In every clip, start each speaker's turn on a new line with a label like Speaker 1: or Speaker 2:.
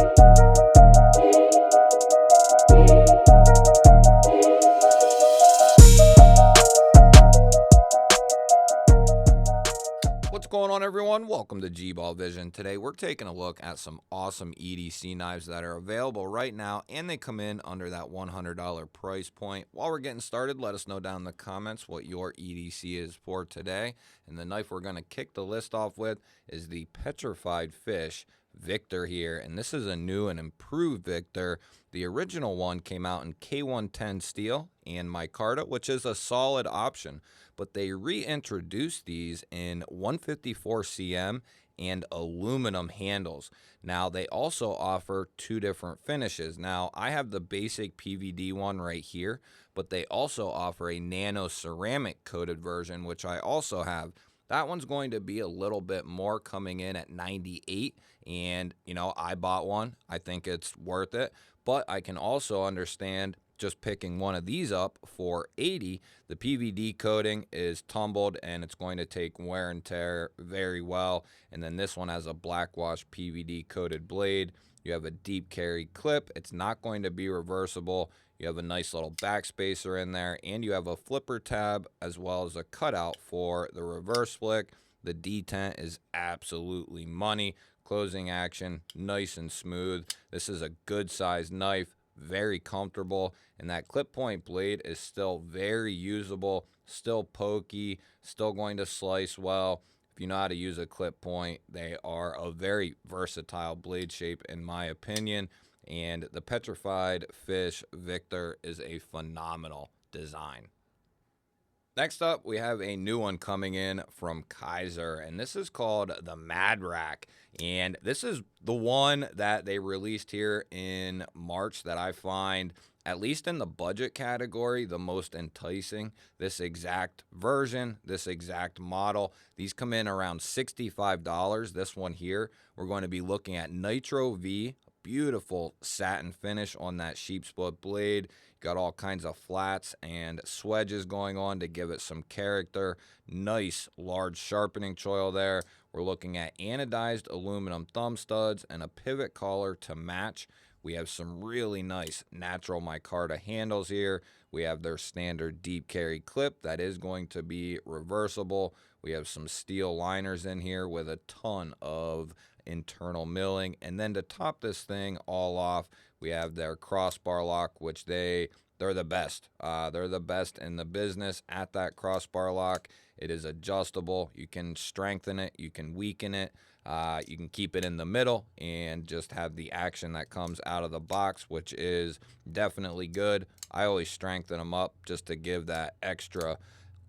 Speaker 1: What's going on, everyone? Welcome to G-Ball Vision. Today we're taking a look at some awesome EDC knives that are available right now, and they come in under that $100 price point. While we're getting started, let us know down in the comments what your EDC is for today. And the knife we're going to kick the list off with is the Petrified Fish Victor here, and this is a new and improved Victor. The original one came out in K110 steel and micarta, which is a solid option, but they reintroduced these in 154 cm and aluminum handles. Now they also offer two different finishes. Now I have the basic PVD one right here, but they also offer a nano ceramic coated version, which I also have. That one's going to be a little bit more, coming in at 98, and I bought one. I think it's worth it, but I can also understand just picking one of these up for 80. The PVD coating is tumbled and it's going to take wear and tear very well. And then this one has a black wash PVD coated blade. You have a deep carry clip. It's not going to be reversible. You have a nice little back spacer in there, and you have a flipper tab as well as a cutout for the reverse flick. The detent is absolutely money. Closing action, nice and smooth. This is a good size knife, very comfortable, and that clip point blade is still very usable, still pokey, still going to slice well. If you know how to use a clip point, they are a very versatile blade shape in my opinion. And the Petrified Fish Victor is a phenomenal design. Next up, we have a new one coming in from Kaiser, and this is called the Mad Rack. And this is the one that they released here in March that I find, at least in the budget category, the most enticing. This exact version, this exact model, these come in around $65. This one here, we're going to be looking at Nitro V. Beautiful satin finish on that sheepsfoot blade. Got all kinds of flats and swedges going on to give it some character. Nice large sharpening choil there. We're looking at anodized aluminum thumb studs and a pivot collar to match. We have some really nice natural micarta handles here. We have their standard deep carry clip that is going to be reversible. We have some steel liners in here with a ton of internal milling, and then to top this thing all off, we have their crossbar lock, which they're the best. They're the best in the business at that crossbar lock. It is adjustable. You can strengthen it, you can weaken it, you can keep it in the middle and just have the action that comes out of the box, which is definitely good. I always strengthen them up just to give that extra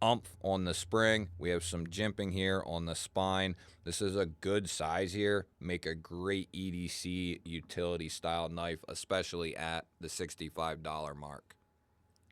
Speaker 1: umph on the spring. We have some jimping here on the spine. This is a good size here. Make a great EDC utility style knife, especially at the $65 mark.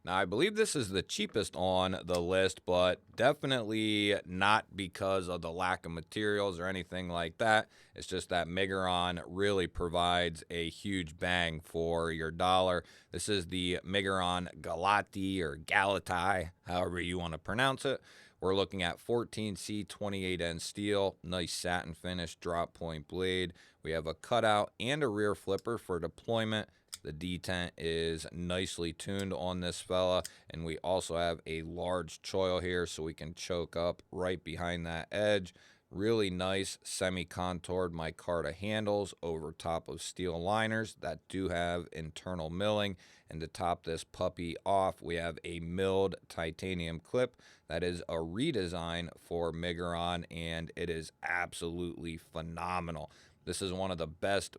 Speaker 1: Now, I believe this is the cheapest on the list, but definitely not because of the lack of materials or anything like that. It's just that Miguron really provides a huge bang for your dollar. This is the Miguron Galati or Galati, however you want to pronounce it. We're looking at 14C 28N steel, nice satin finish, drop point blade. We have a cutout and a rear flipper for deployment. The detent is nicely tuned on this fella, and we also have a large choil here so we can choke up right behind that edge. Really nice semi-contoured micarta handles over top of steel liners that do have internal milling. And to top this puppy off, we have a milled titanium clip that is a redesign for Miguron, and it is absolutely phenomenal. This is one of the best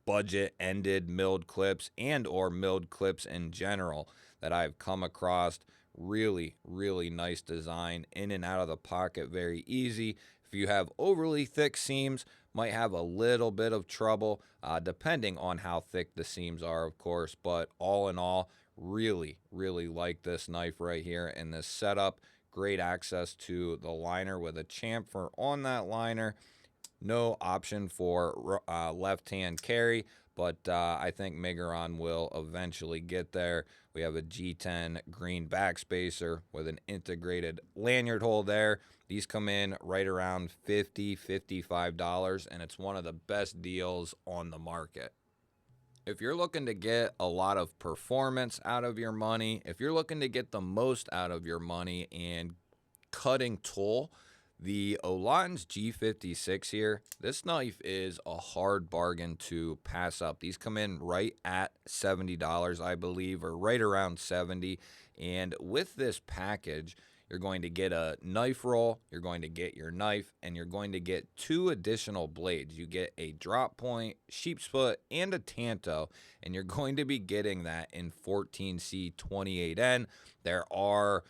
Speaker 1: budget-ended milled clips and or milled clips in general that I've come across. Really, really nice design. In and out of the pocket, very easy. If you have overly thick seams, might have a little bit of trouble, depending on how thick the seams are, of course. But all in all, really, really like this knife right here in this setup. Great access to the liner with a chamfer on that liner. No option for left-hand carry, but I think Miguron will eventually get there. We have a G10 green backspacer with an integrated lanyard hole there. These come in right around $50, $55, and it's one of the best deals on the market. If you're looking to get a lot of performance out of your money, if you're looking to get the most out of your money and cutting tool, the Olan's G56 here, this knife is a hard bargain to pass up. These come in right at $70, I believe, or right around 70. And with this package, you're going to get a knife roll, you're going to get your knife, and you're going to get 2 additional blades. You get a drop point, sheep's foot, and a tanto, and you're going to be getting that in 14C 28N. There are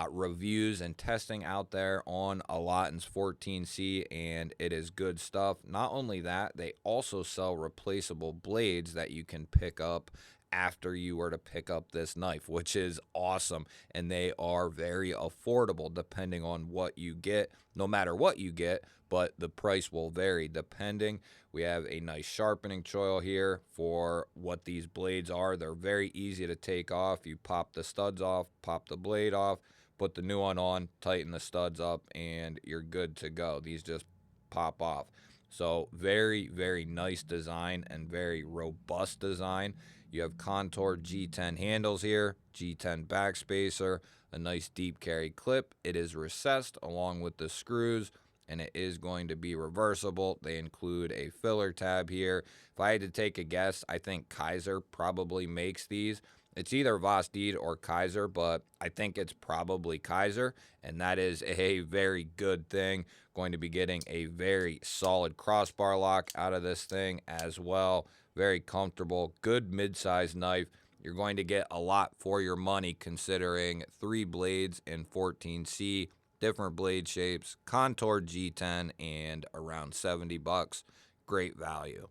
Speaker 1: reviews and testing out there on Alatan's 14C, and it is good stuff. Not only that, they also sell replaceable blades that you can pick up after you were to pick up this knife, which is awesome. And they are very affordable depending on what you get, no matter what you get, but the price will vary depending. We have a nice sharpening choil here for what these blades are. They're very easy to take off. You pop the studs off, pop the blade off, put the new one on, tighten the studs up, and you're good to go. These just pop off. So very, very nice design and very robust design. You have contoured G10 handles here, G10 backspacer, a nice deep carry clip. It is recessed along with the screws, and it is going to be reversible. They include a filler tab here. If I had to take a guess, I think Kaiser probably makes these. It's either Vosteed or Kaiser, but I think it's probably Kaiser, and that is a very good thing. Going to be getting a very solid crossbar lock out of this thing as well. Very comfortable, good mid-sized knife. You're going to get a lot for your money considering 3 blades in 14C, different blade shapes, contoured G10, and around $70. Great value.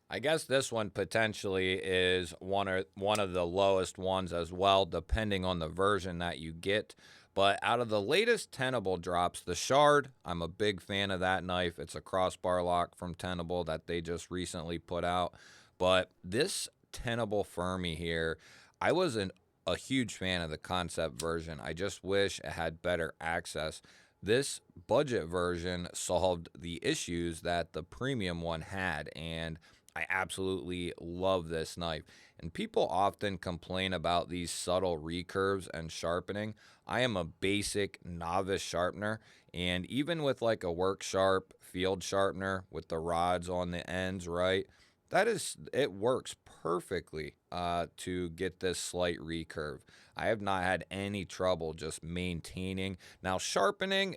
Speaker 1: I guess this one potentially is one of the lowest ones as well, depending on the version that you get. But out of the latest Tenable drops, the Shard, I'm a big fan of that knife. It's a crossbar lock from Tenable that they just recently put out. But this Tenable Fermi here, I wasn't a huge fan of the concept version. I just wish it had better access. This budget version solved the issues that the premium one had, and I absolutely love this knife. And people often complain about these subtle recurves and sharpening. I am a basic novice sharpener, and even with like a work sharp field sharpener with the rods on the ends, right? It works perfectly to get this slight recurve. I have not had any trouble just maintaining. Now sharpening,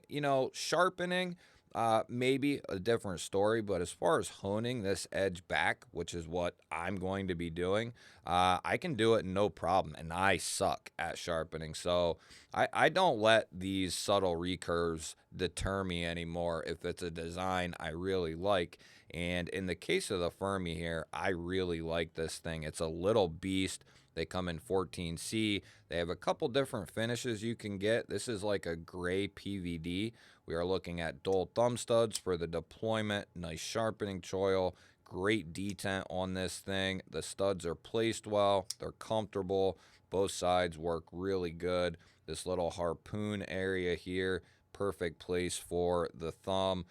Speaker 1: maybe a different story, but as far as honing this edge back, which is what I'm going to be doing, I can do it no problem, and I suck at sharpening. So I don't let these subtle recurves deter me anymore if it's a design I really like. And in the case of the Fermi here, I really like this thing. It's a little beast. They come in 14C. They have a couple different finishes you can get. This is like a gray PVD. We are looking at dual thumb studs for the deployment, nice sharpening choil, great detent on this thing. The studs are placed well, they're comfortable. Both sides work really good. This little harpoon area here, perfect place for the thumb.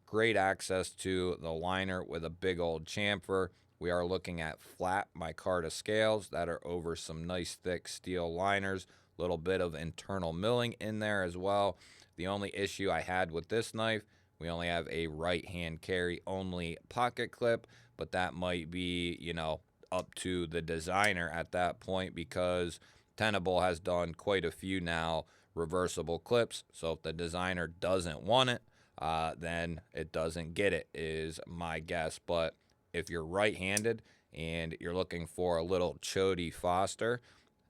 Speaker 1: Great access to the liner with a big old chamfer. We are looking at flat micarta scales that are over some nice thick steel liners. A little bit of internal milling in there as well. The only issue I had with this knife, we only have a right hand carry only pocket clip, but that might be, up to the designer at that point, because Tenable has done quite a few now reversible clips. So if the designer doesn't want it, then it doesn't get it, is my guess. But if you're right-handed and you're looking for a little Chody Foster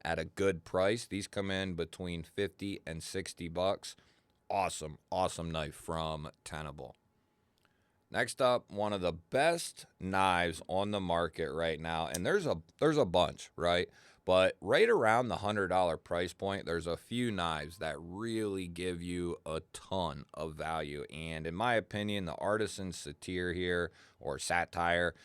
Speaker 1: at a good price, these come in between $50 and $60. Awesome knife from Tenable. Next up, one of the best knives on the market right now, and there's a bunch, right? But right around the $100 price point, there's a few knives that really give you a ton of value. And in my opinion, the Artisan Satyr here, or Satire,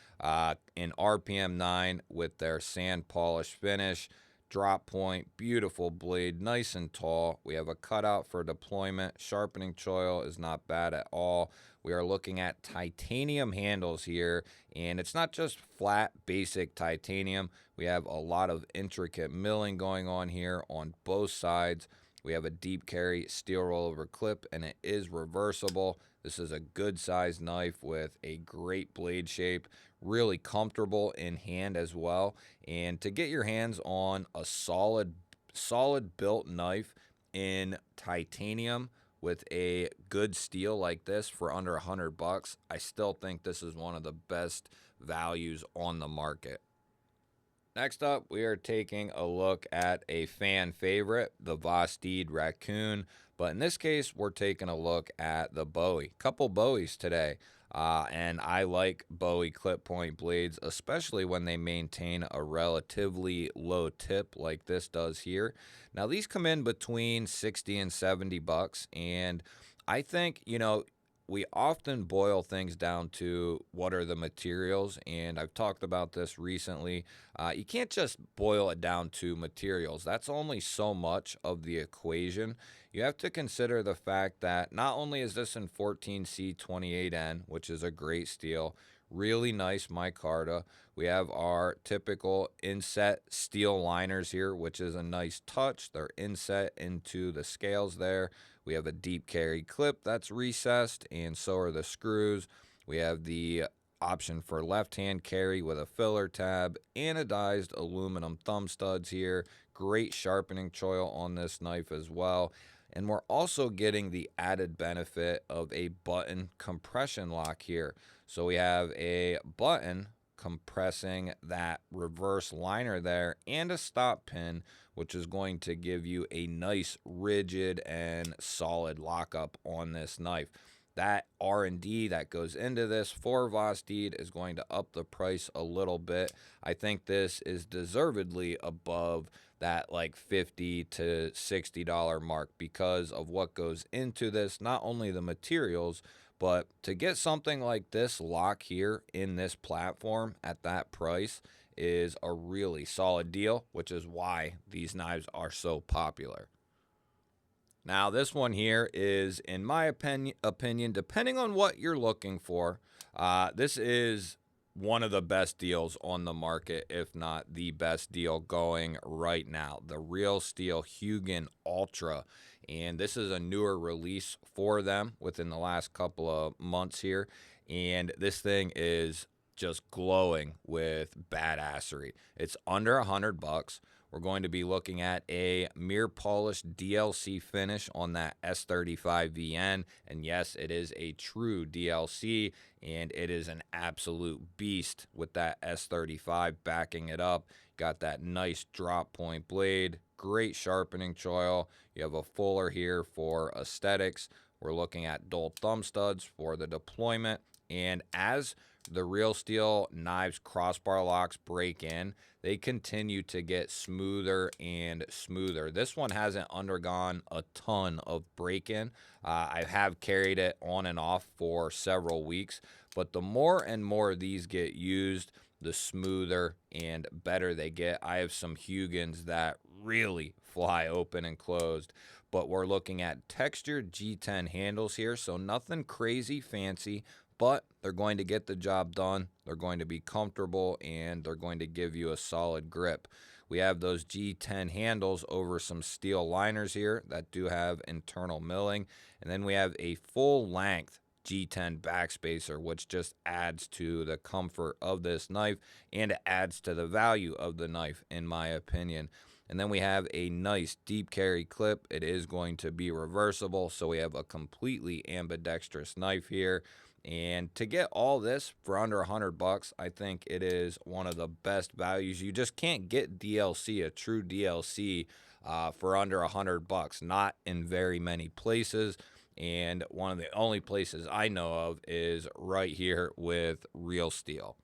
Speaker 1: in RPM 9 with their sand polish finish, drop point, beautiful blade, nice and tall. We have a cutout for deployment. Sharpening choil is not bad at all. We are looking at titanium handles here, and it's not just flat, basic titanium. We have a lot of intricate milling going on here on both sides. We have a deep carry steel rollover clip, and it is reversible. This is a good sized knife with a great blade shape, really comfortable in hand as well. And to get your hands on a solid built knife in titanium with a good steel like this for under $100, I still think this is one of the best values on the market. Next up, we are taking a look at a fan favorite, the Vosteed Raccoon. But in this case, we're taking a look at the Bowie. Couple Bowies today. And I like Bowie clip point blades, especially when they maintain a relatively low tip like this does here. Now, these come in between 60 and 70 bucks. And I think, we often boil things down to what are the materials, and I've talked about this recently. You can't just boil it down to materials. That's only so much of the equation. You have to consider the fact that not only is this in 14C28N, which is a great steel, really nice micarta. We have our typical inset steel liners here, which is a nice touch. They're inset into the scales there. We have a deep carry clip that's recessed, and so are the screws. We have the option for left-hand carry with a filler tab, anodized aluminum thumb studs here. Great sharpening choil on this knife as well. And we're also getting the added benefit of a button compression lock here. So we have a button compressing that reverse liner there and a stop pin, which is going to give you a nice rigid and solid lockup on this knife. That R&D that goes into this for Vosteed is going to up the price a little bit. I think this is deservedly above that like $50 to $60 mark because of what goes into this, not only the materials, but to get something like this lock here in this platform at that price is a really solid deal, which is why these knives are so popular. Now, this one here is, in my opinion, depending on what you're looking for, this is one of the best deals on the market, if not the best deal going right now. The Real Steel Hugin Ultra. And this is a newer release for them within the last couple of months here. And this thing is just glowing with badassery. It's under $100. We're going to be looking at a mirror polished DLC finish on that S35VN. And yes, it is a true DLC, and it is an absolute beast with that S35 backing it up. Got that nice drop point blade, great sharpening choil. You have a fuller here for aesthetics. We're looking at dual thumb studs for the deployment. And as the Real Steel knives crossbar locks break in, they continue to get smoother and smoother. This one hasn't undergone a ton of break-in. I have carried it on and off for several weeks, but the more and more these get used, the smoother and better they get. I have some Hugins that really fly open and closed, but we're looking at textured G10 handles here, so nothing crazy fancy, but they're going to get the job done. They're going to be comfortable, and they're going to give you a solid grip. We have those G10 handles over some steel liners here that do have internal milling, and then we have a full length G10 backspacer, which just adds to the comfort of this knife, and it adds to the value of the knife, in my opinion. And then we have a nice deep carry clip. It is going to be reversible, so we have a completely ambidextrous knife here. And to get all this for under $100, I think it is one of the best values. You just can't get DLC, a true DLC, for under $100. Not in very many places. And one of the only places I know of is right here with Real Steel.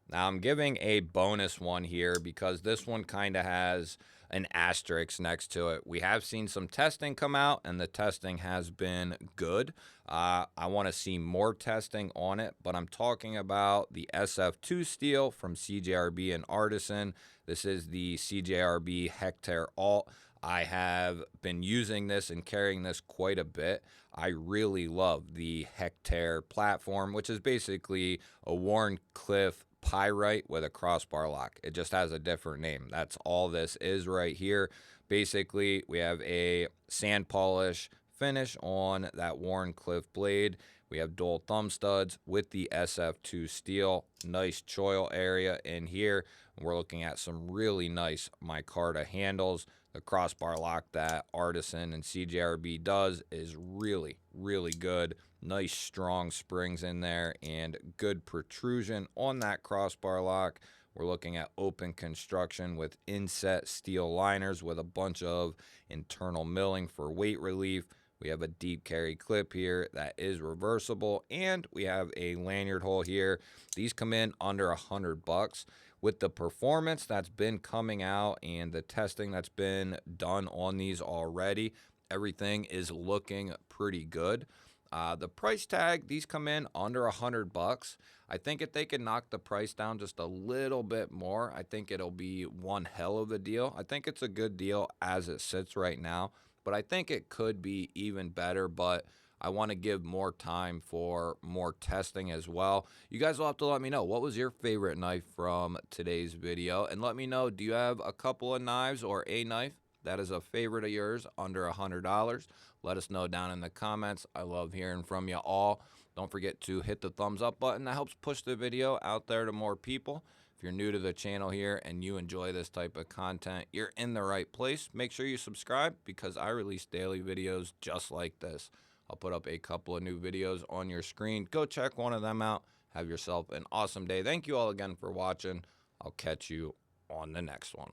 Speaker 1: Now, I'm giving a bonus one here because this one kind of has an asterisk next to it. We have seen some testing come out, and the testing has been good. I want to see more testing on it, but I'm talking about the SF2 steel from CJRB and Artisan. This is the CJRB Hectare Alt. I have been using this and carrying this quite a bit. I really love the Hectare platform, which is basically a Wharncliffe pyrite with a crossbar lock. It just has a different name. That's all this is right here. Basically, we have a sand polish finish on that Wharncliffe blade. We have dual thumb studs with the SF2 steel. Nice choil area in here. We're looking at some really nice micarta handles. The crossbar lock that Artisan and CJRB does is really, really good. Nice strong springs in there and good protrusion on that crossbar lock. We're looking at open construction with inset steel liners with a bunch of internal milling for weight relief. We have a deep carry clip here that is reversible, and we have a lanyard hole here. These come in under $100. With the performance that's been coming out and the testing that's been done on these already, everything is looking pretty good. The price tag, these come in under $100. I think if they could knock the price down just a little bit more, I think it'll be one hell of a deal. I think it's a good deal as it sits right now, but I think it could be even better, but I want to give more time for more testing as well. You guys will have to let me know, what was your favorite knife from today's video? And let me know, do you have a couple of knives or a knife that is a favorite of yours under $100? Let us know down in the comments. I love hearing from you all. Don't forget to hit the thumbs up button. That helps push the video out there to more people. If you're new to the channel here and you enjoy this type of content, you're in the right place. Make sure you subscribe because I release daily videos just like this. I'll put up a couple of new videos on your screen. Go check one of them out. Have yourself an awesome day. Thank you all again for watching. I'll catch you on the next one.